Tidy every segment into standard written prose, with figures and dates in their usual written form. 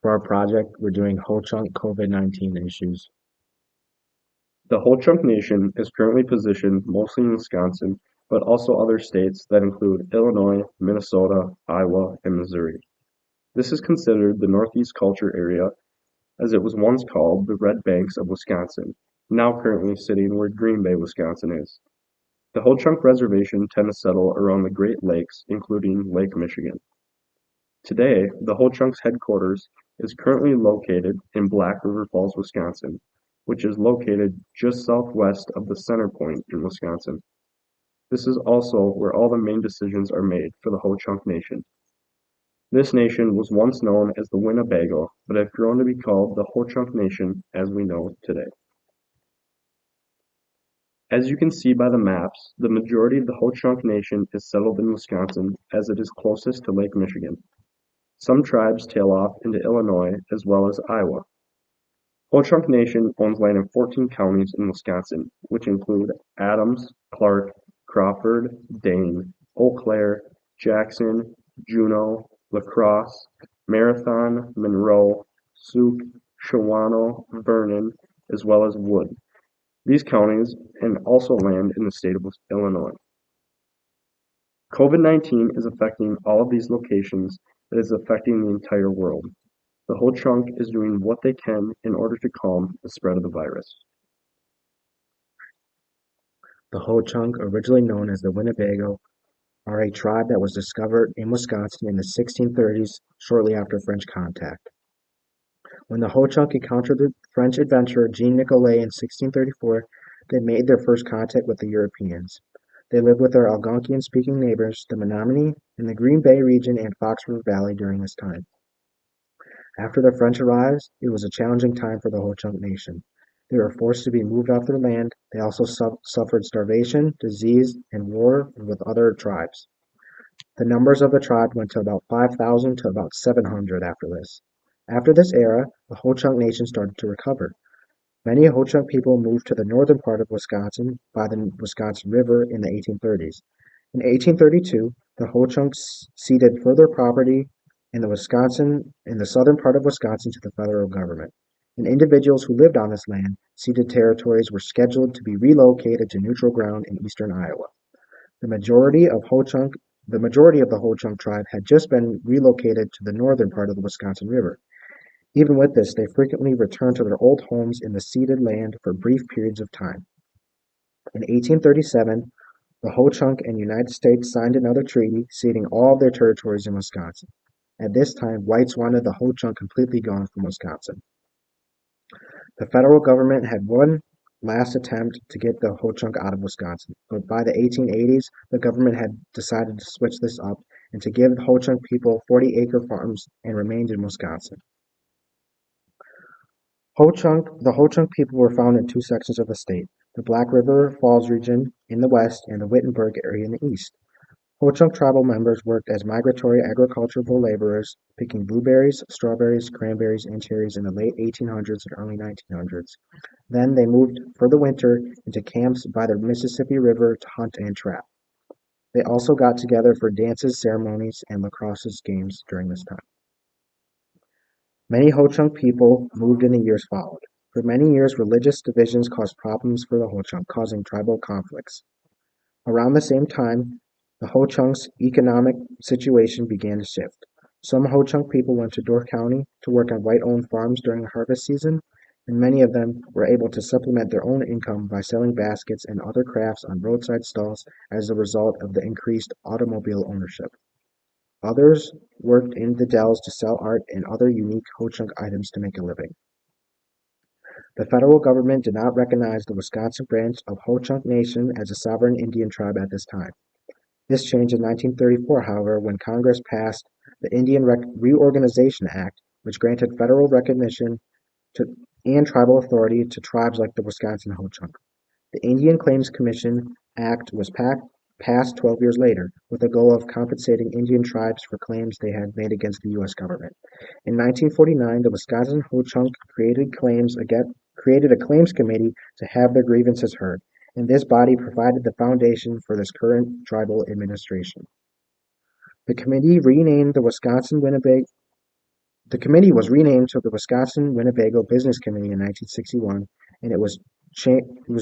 For our project, we're doing Ho-Chunk COVID-19 issues. The Ho-Chunk Nation is currently positioned mostly in Wisconsin, but also other states that include Illinois, Minnesota, Iowa, and Missouri. This is considered the Northeast Culture Area, as it was once called the Red Banks of Wisconsin, now currently sitting where Green Bay, Wisconsin is. The Ho-Chunk Reservation tend to settle around the Great Lakes, including Lake Michigan. Today, the Ho-Chunk's headquarters is currently located in Black River Falls, Wisconsin, which is located just southwest of the center point in Wisconsin. This is also where all the main decisions are made for the Ho-Chunk Nation. This nation was once known as the Winnebago, but have grown to be called the Ho-Chunk Nation as we know today. As you can see by the maps, the majority of the Ho-Chunk Nation is settled in Wisconsin as it is closest to Lake Michigan. Some tribes tail off into Illinois as well as Iowa. Ho-Chunk Nation owns land in 14 counties in Wisconsin, which include Adams, Clark, Crawford, Dane, Eau Claire, Jackson, Juneau, La Crosse, Marathon, Monroe, Sauk, Shawano, Vernon, as well as Wood. These counties and also land in the state of Illinois. COVID-19 is affecting all of these locations. It is affecting the entire world. The Ho-Chunk is doing what they can in order to calm the spread of the virus. The Ho-Chunk, originally known as the Winnebago, are a tribe that was discovered in Wisconsin in the 1630s, shortly after French contact. When the Ho-Chunk encountered the French adventurer Jean Nicolet in 1634, they made their first contact with the Europeans. They lived with their Algonquian-speaking neighbors, the Menominee, in the Green Bay region and Fox River Valley during this time. After the French arrived, it was a challenging time for the Ho-Chunk Nation. They were forced to be moved off their land. They also suffered starvation, disease, and war with other tribes. The numbers of the tribe went to about 5,000 to about 700 after this. After this era, the Ho-Chunk Nation started to recover. Many Ho-Chunk people moved to the northern part of Wisconsin by the Wisconsin River in the 1830s. In 1832, the Ho-Chunks ceded further property in the southern part of Wisconsin to the federal government, and individuals who lived on this land, ceded territories were scheduled to be relocated to neutral ground in eastern Iowa. The majority of the Ho-Chunk tribe had just been relocated to the northern part of the Wisconsin River. Even with this, they frequently returned to their old homes in the ceded land for brief periods of time. In 1837, the Ho-Chunk and United States signed another treaty ceding all of their territories in Wisconsin. At this time, whites wanted the Ho-Chunk completely gone from Wisconsin. The federal government had one last attempt to get the Ho-Chunk out of Wisconsin, but by the 1880s, the government had decided to switch this up and to give the Ho-Chunk people 40-acre farms and remained in Wisconsin. The Ho-Chunk people were found in two sections of the state, the Black River Falls region in the west and the Wittenberg area in the east. Ho-Chunk tribal members worked as migratory agricultural laborers, picking blueberries, strawberries, cranberries, and cherries in the late 1800s and early 1900s. Then they moved for the winter into camps by the Mississippi River to hunt and trap. They also got together for dances, ceremonies, and lacrosse games during this time. Many Ho-Chunk people moved in the years followed. For many years, religious divisions caused problems for the Ho-Chunk, causing tribal conflicts. Around the same time, the Ho-Chunk's economic situation began to shift. Some Ho-Chunk people went to Door County to work on white-owned farms during the harvest season, and many of them were able to supplement their own income by selling baskets and other crafts on roadside stalls as a result of the increased automobile ownership. Others worked in the dells to sell art and other unique Ho-Chunk items to make a living. The federal government did not recognize the Wisconsin branch of Ho-Chunk Nation as a sovereign Indian tribe at this time. This changed in 1934, however, when Congress passed the Indian Reorganization Act, which granted federal recognition and tribal authority to tribes like the Wisconsin Ho-Chunk. The Indian Claims Commission Act was passed 12 years later, with the goal of compensating Indian tribes for claims they had made against the U.S. government. In 1949, the Wisconsin Ho-Chunk created a claims committee to have their grievances heard, and this body provided the foundation for this current tribal administration. The committee renamed the Wisconsin Winnebago The committee was renamed to the Wisconsin-Winnebago Business Committee in 1961, and it was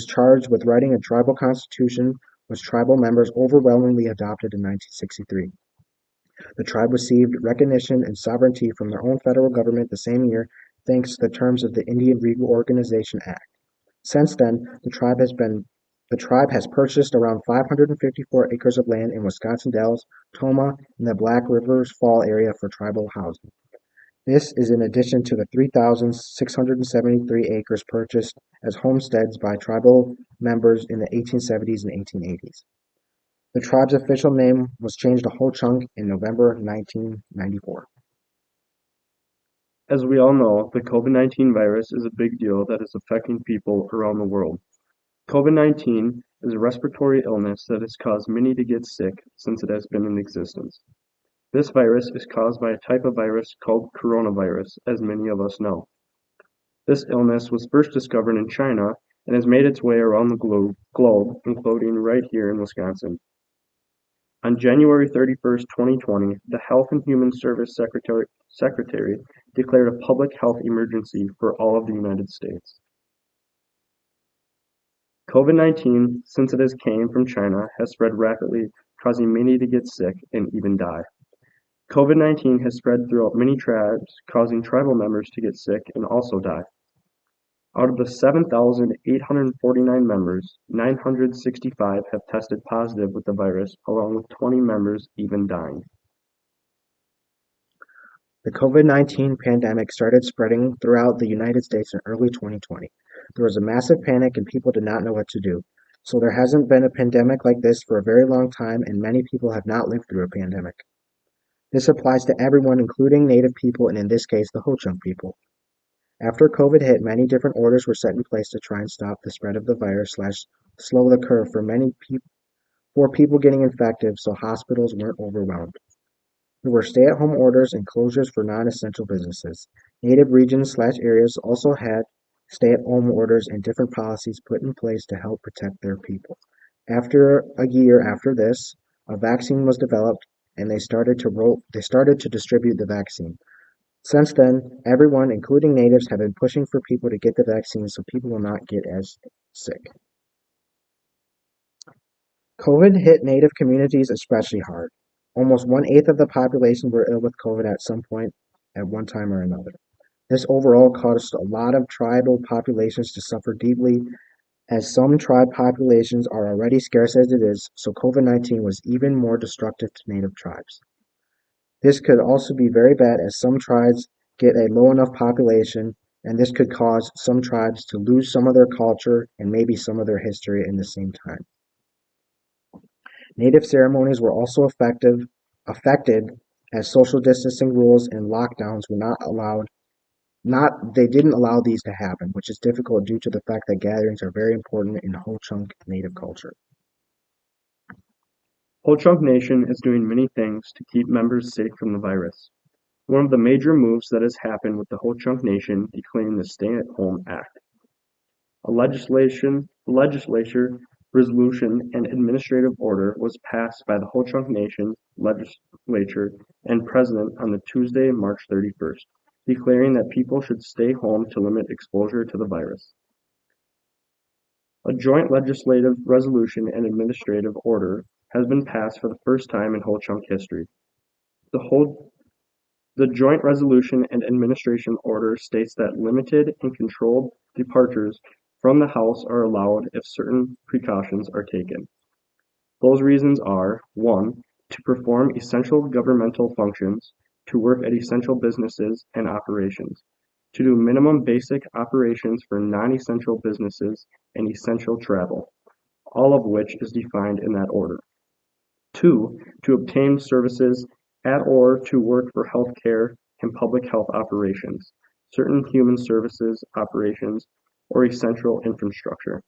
charged with writing a tribal constitution, which tribal members overwhelmingly adopted in 1963. The tribe received recognition and sovereignty from their own federal government the same year, thanks to the terms of the Indian Reorganization Act. Since then, the tribe has purchased around 554 acres of land in Wisconsin Dells, Tomah, and the Black Rivers Fall area for tribal housing. This is in addition to the 3,673 acres purchased as homesteads by tribal members in the 1870s and 1880s. The tribe's official name was changed to Ho-Chunk in November 1994. As we all know, the COVID-19 virus is a big deal that is affecting people around the world. COVID-19 is a respiratory illness that has caused many to get sick since it has been in existence. This virus is caused by a type of virus called coronavirus, as many of us know. This illness was first discovered in China and has made its way around the globe, including right here in Wisconsin. On January 31st, 2020, the Health and Human Service Secretary declared a public health emergency for all of the United States. COVID-19, since it has came from China, has spread rapidly, causing many to get sick and even die. COVID-19 has spread throughout many tribes, causing tribal members to get sick and also die. Out of the 7,849 members, 965 have tested positive with the virus, along with 20 members even dying. The COVID-19 pandemic started spreading throughout the United States in early 2020. There was a massive panic and people did not know what to do. So there hasn't been a pandemic like this for a very long time, and many people have not lived through a pandemic. This applies to everyone, including Native people, and in this case, the Ho-Chunk people. After COVID hit, many different orders were set in place to try and stop the spread of the virus / slow the curve for people getting infected so hospitals weren't overwhelmed. There were stay-at-home orders and closures for non-essential businesses. Native regions / areas also had stay-at-home orders and different policies put in place to help protect their people. After a year after this, a vaccine was developed and they started to distribute the vaccine. Since then, everyone, including natives, have been pushing for people to get the vaccine so people will not get as sick. COVID hit Native communities especially hard. Almost 1/8 of the population were ill with COVID at some point at one time or another. This overall caused a lot of tribal populations to suffer deeply, as some tribe populations are already scarce as it is, so COVID-19 was even more destructive to Native tribes. This could also be very bad as some tribes get a low enough population, and this could cause some tribes to lose some of their culture and maybe some of their history in the same time. Native ceremonies were also affected as social distancing rules and lockdowns were they didn't allow these to happen, which is difficult due to the fact that gatherings are very important in Ho-Chunk Native culture. Ho-Chunk Nation is doing many things to keep members safe from the virus. One of the major moves that has happened with the Ho-Chunk Nation declaring the Stay-at-Home Act. A legislature, resolution, and administrative order was passed by the Ho-Chunk Nation legislature and president on the Tuesday, March 31st, declaring that people should stay home to limit exposure to the virus. A joint legislative resolution and administrative order has been passed for the first time in Ho-Chunk history. The joint resolution and administration order states that limited and controlled departures from the house are allowed if certain precautions are taken. Those reasons are 1. To perform essential governmental functions, to work at essential businesses and operations, to do minimum basic operations for non-essential businesses and essential travel, all of which is defined in that order. 2. To obtain services at or to work for health care and public health operations, certain human services operations, or essential infrastructure.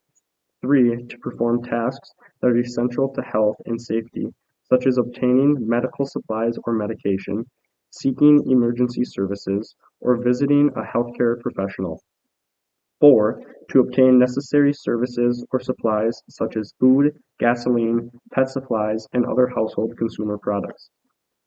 3. To perform tasks that are essential to health and safety, such as obtaining medical supplies or medication, seeking emergency services, or visiting a healthcare professional. 4. To obtain necessary services or supplies such as food, gasoline, pet supplies, and other household consumer products.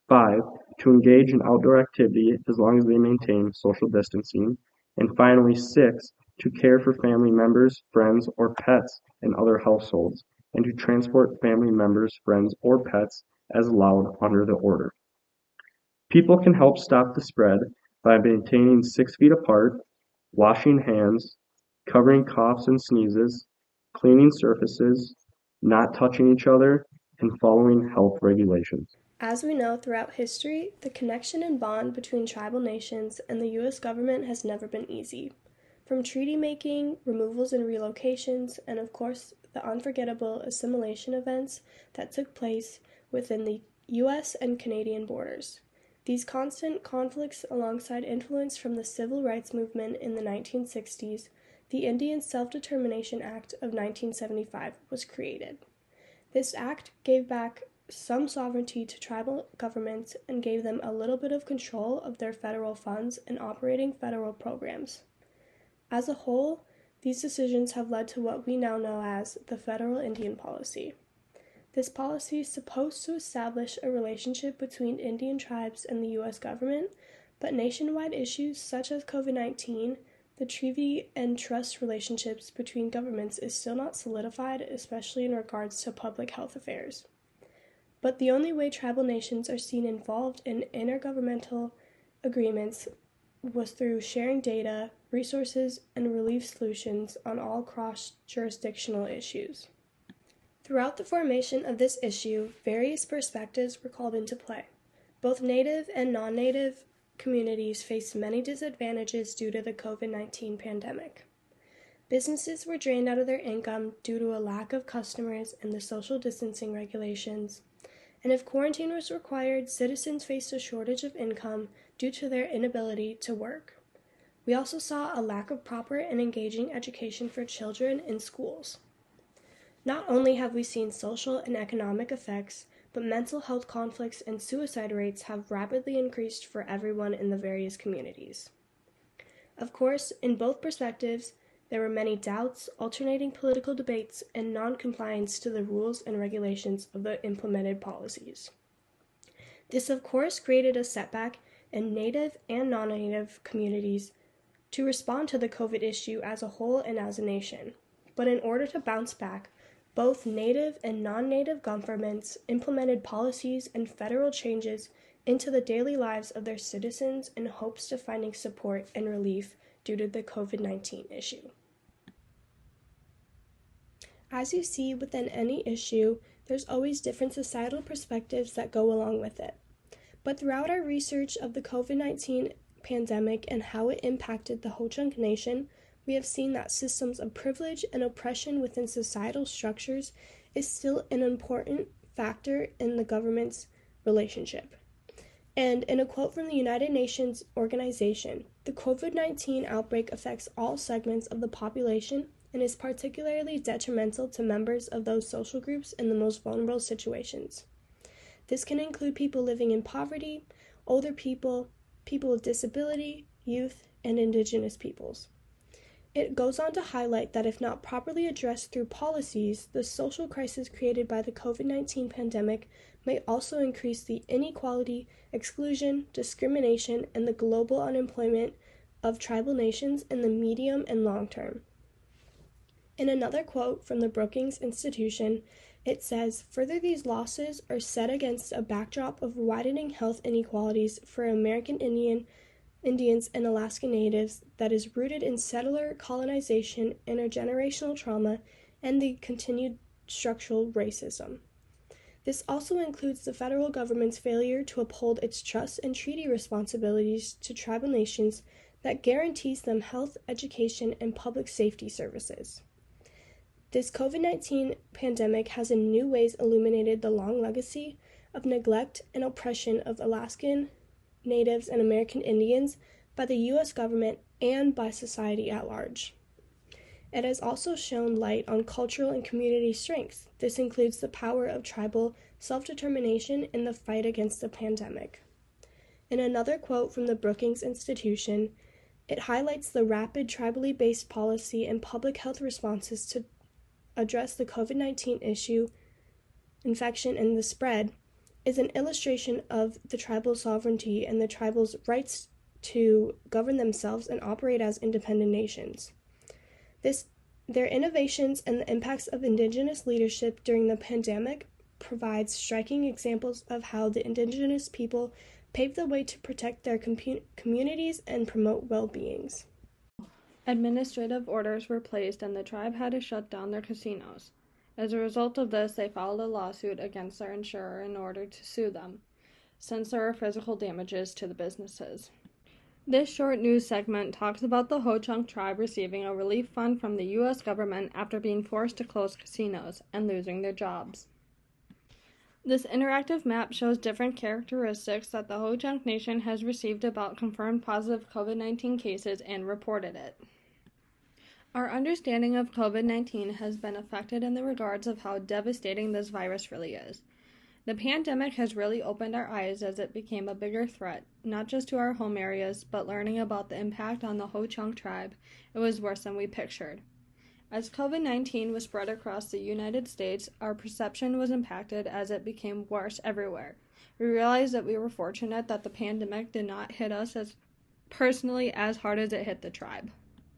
5. To engage in outdoor activity as long as they maintain social distancing. And finally, 6. To care for family members, friends, or pets in other households, and to transport family members, friends, or pets as allowed under the order. People can help stop the spread by maintaining 6 feet apart, washing hands, covering coughs and sneezes, cleaning surfaces, not touching each other, and following health regulations. As we know, throughout history, the connection and bond between tribal nations and the U.S. government has never been easy. From treaty making, removals and relocations, and of course, the unforgettable assimilation events that took place within the U.S. and Canadian borders. These constant conflicts, alongside influence from the civil rights movement in the 1960s, the Indian Self-Determination Act of 1975 was created. This act gave back some sovereignty to tribal governments and gave them a little bit of control of their federal funds and operating federal programs. As a whole, these decisions have led to what we now know as the Federal Indian Policy. This policy is supposed to establish a relationship between Indian tribes and the U.S. government, but nationwide issues such as COVID-19, the treaty and trust relationships between governments is still not solidified, especially in regards to public health affairs. But the only way tribal nations are seen involved in intergovernmental agreements was through sharing data, resources, and relief solutions on all cross-jurisdictional issues. Throughout the formation of this issue, various perspectives were called into play. Both Native and non-Native communities faced many disadvantages due to the COVID-19 pandemic. Businesses were drained out of their income due to a lack of customers and the social distancing regulations. And if quarantine was required, citizens faced a shortage of income due to their inability to work. We also saw a lack of proper and engaging education for children in schools. Not only have we seen social and economic effects, but mental health conflicts and suicide rates have rapidly increased for everyone in the various communities. Of course, in both perspectives, there were many doubts, alternating political debates, and non-compliance to the rules and regulations of the implemented policies. This, of course, created a setback in Native and non-Native communities to respond to the COVID issue as a whole and as a nation. But in order to bounce back, both Native and non-Native governments implemented policies and federal changes into the daily lives of their citizens in hopes to finding support and relief due to the COVID-19 issue. As you see within any issue, there's always different societal perspectives that go along with it. But throughout our research of the COVID-19 pandemic and how it impacted the Ho-Chunk Nation, we have seen that systems of privilege and oppression within societal structures is still an important factor in the government's relationship. And in a quote from the United Nations organization, the COVID-19 outbreak affects all segments of the population and is particularly detrimental to members of those social groups in the most vulnerable situations. This can include people living in poverty, older people, people with disability, youth, and indigenous peoples. It goes on to highlight that if not properly addressed through policies, the social crisis created by the COVID-19 pandemic may also increase the inequality, exclusion, discrimination, and the global unemployment of tribal nations in the medium and long term. In another quote from the Brookings Institution, it says, "Further, these losses are set against a backdrop of widening health inequalities for American Indians and Alaska Natives that is rooted in settler colonization, intergenerational trauma, and the continued structural racism. This also includes the federal government's failure to uphold its trust and treaty responsibilities to tribal nations that guarantees them health, education, and public safety services. This COVID-19 pandemic has in new ways illuminated the long legacy of neglect and oppression of Alaskan Natives and American Indians by the U.S. government and by society at large. It has also shown light on cultural and community strengths. This includes the power of tribal self-determination in the fight against the pandemic." In another quote from the Brookings Institution, it highlights the rapid tribally based policy and public health responses to address the COVID-19 issue, infection, and the spread. is an illustration of the tribal sovereignty and the tribal's rights to govern themselves and operate as independent nations. Their innovations and the impacts of indigenous leadership during the pandemic provide striking examples of how the indigenous people paved the way to protect their communities and promote well-beings. Administrative orders were placed and the tribe had to shut down their casinos. As a result of this, they filed a lawsuit against their insurer in order to sue them, since there were physical damages to the businesses. This short news segment talks about the Ho-Chunk tribe receiving a relief fund from the U.S. government after being forced to close casinos and losing their jobs. This interactive map shows different characteristics that the Ho-Chunk Nation has received about confirmed positive COVID-19 cases and reported it. Our understanding of COVID-19 has been affected in the regards of how devastating this virus really is. The pandemic has really opened our eyes as it became a bigger threat, not just to our home areas, but learning about the impact on the Ho-Chunk tribe, it was worse than we pictured. As COVID-19 was spread across the United States, our perception was impacted as it became worse everywhere. We realized that we were fortunate that the pandemic did not hit us as personally as hard as it hit the tribe.